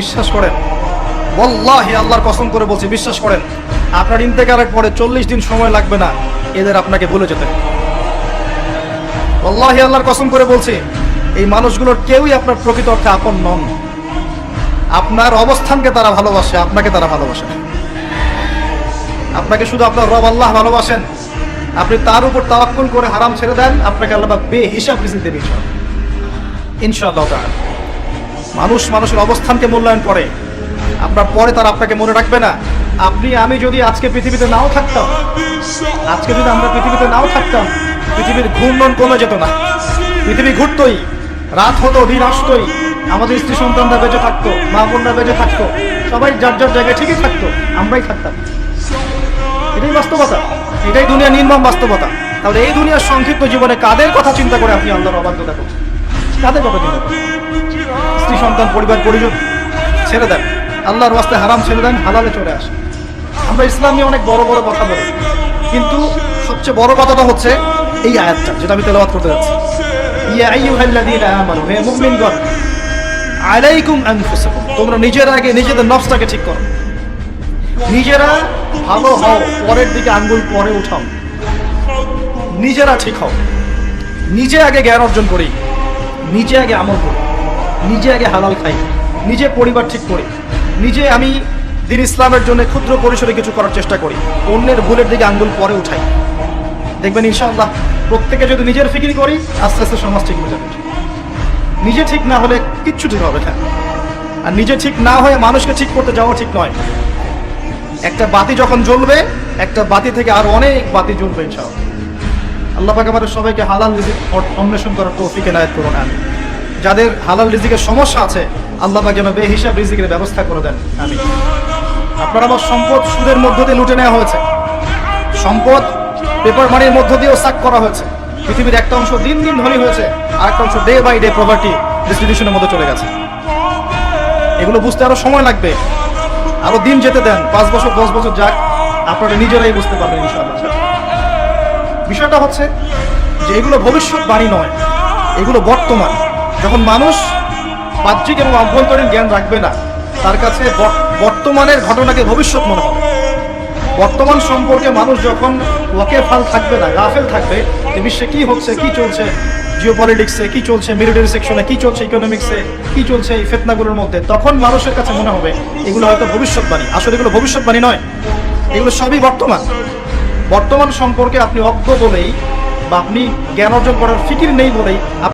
বিশ্বাস করেন, ওয়াল্লাহি আল্লাহর কসম করে বলছি, বিশ্বাস করেন, আপনার ইন্তেকালের পরে 40 দিন সময় লাগবে না এদের আপনাকে ভুলে যেতে। ওয়াল্লাহি আল্লাহর কসম করে বলছি, এই মানুষগুলোর কেউই আপনার প্রকৃত অর্থে আপন নন। আপনার অবস্থানকে তারা ভালোবাসে, আপনাকে তারা ভালোবাসে না। আপনাকে শুধু আপনার রব আল্লাহ ভালোবাসেন। আপনি তার উপর তাওয়াক্কুল করে হারাম ছেড়ে দেন, আপনাকে আল্লাহ বেহিসাব রিজিক দেবে ইনশাআল্লাহ তাআলা। মানুষ মানুষের অবস্থানকে মূল্যায়ন করে, আপনার পরে তারা আপনাকে মনে রাখবে না। আপনি আমি যদি আজকে পৃথিবীতে নাও থাকতাম, আজকে যদি আমরা পৃথিবীতে নাও থাকতাম, পৃথিবীর ঘূর্ণন কমে যেত না। পৃথিবী ঘুরতই, রাত হতো, দিন আসতোই, আমাদের স্ত্রী সন্তানরা বেঁচে থাকতো, মা বোনরা বেঁচে থাকতো, সবাই যার যার জায়গায় ঠিকই থাকতো, আমরাই থাকতাম। এটাই বাস্তবতা, এটাই দুনিয়ার নির্মম বাস্তবতা। তাহলে এই দুনিয়ার সংক্ষিপ্ত জীবনে কাদের কথা চিন্তা করে আপনি আল্লাহর অবাধ্যতা করছেন? কাদের কথা চিন্তা করেন? স্ত্রী সন্তান পরিবার পরিজন ছেড়ে দেন, আল্লাহর ওয়াস্তে হারাম ছেড়ে দেন, হালালে চলে আসে। আমরা ইসলাম নিয়ে অনেক বড় বড় কথা বলি, কিন্তু সবচেয়ে বড় কথাটা হচ্ছে এই আয়াতটা যেটা আমি তেলাওয়াত করতে যাচ্ছি। ইয়া আইয়ুহাল্লাযীনা আমানু, হে মুমিনগণ, আলাইকুম আনফুসাকুম, তোমরা নিজেরা আগে নিজেদের নফসটাকে ঠিক করো। নিজেরা ভালো হও, পরের দিকে আঙ্গুল পরে উঠাও। নিজেরা ঠিক হও, নিজে আগে জ্ঞান অর্জন করি, নিজে আগে আমল করি, নিজে আগে হালাল খাই, নিজে পরিবার ঠিক করি, নিজে আমি দ্বীন ইসলামের জন্য ক্ষুদ্র পরিসরে কিছু করার চেষ্টা করি, অন্যের ভুলের দিকে আঙ্গুল পরে উঠাই। দেখবেন ইনশাআল্লাহ প্রত্যেকে যদি নিজের ফিকির করি, আস্তে আস্তে সমাজ ঠিক হয়ে যাবে। নিজে ঠিক না হলে কিচ্ছু ঠিক হবে না। আর নিজে ঠিক না হয়ে মানুষকে ঠিক করতে যাওয়া ঠিক নয়। একটা বাতি যখন জ্বলবে, একটা বাতি থেকে আরো অনেক বাতি জ্বলবে ইনশাআল্লাহ। আল্লাহ পাক আমাদের সবাইকে হালাল রিজিক অন্বেষণ করার তৌফিক এনায়েত করুন। আমি যাদের হালাল রিজিকের সমস্যা আছে, আল্লাহ পাক যেন বেহিসাব রিজিকের ব্যবস্থা করে দেন। আমি আপনার আমার সম্পদ সুদের মধ্য দিয়ে লুটে নেওয়া হয়েছে, সম্পদ পেপার মানির মধ্য দিয়েও সাক করা হয়েছে। পৃথিবীর একটা অংশ দিন দিন ধনী হয়েছে, আর একটা অংশ ডে বাই ডে প্রপার্টি ডিস্ট্রিবিউশনের মধ্যে চলে গেছে। এগুলো বুঝতে আরো সময় লাগবে, আরো দিন যেতে দেন, 5 বছর 10 বছর যাক, আপনারা নিজেরাই বুঝতে পারবেন ইনশাআল্লাহ। বিষয়টা হচ্ছে যে এগুলো ভবিষ্যৎবাণী নয়, এগুলো বর্তমান। যখন মানুষ বাহ্যিক এবং অভ্যন্তরীণ জ্ঞান রাখবে না, তার কাছে বর্তমানের ঘটনাকে ভবিষ্যৎ মনে হবে। বর্তমান সম্পর্কে মানুষ যখন ওয়াকিফাল থাকবে না, গাফেল থাকবে যে বিশ্বে কি হচ্ছে, কি চলছে, জিওপলিটিক্সে কি চলছে, মিলিটারি সেকশনে কি চলছে, ইকোনমিক্সে কি চলছে, এই ফিতনাগুলোর মধ্যে, তখন মানুষের কাছে মনে হবে এগুলো হয়তো ভবিষ্যৎবাণী। আসলে এগুলো ভবিষ্যৎবাণী নয়, এগুলো সবই বর্তমান। বর্তমান সম্পর্কে আপনি অজ্ঞ বলেই বা আপনি জ্ঞান অর্জন করার ফিকির নেই বলেই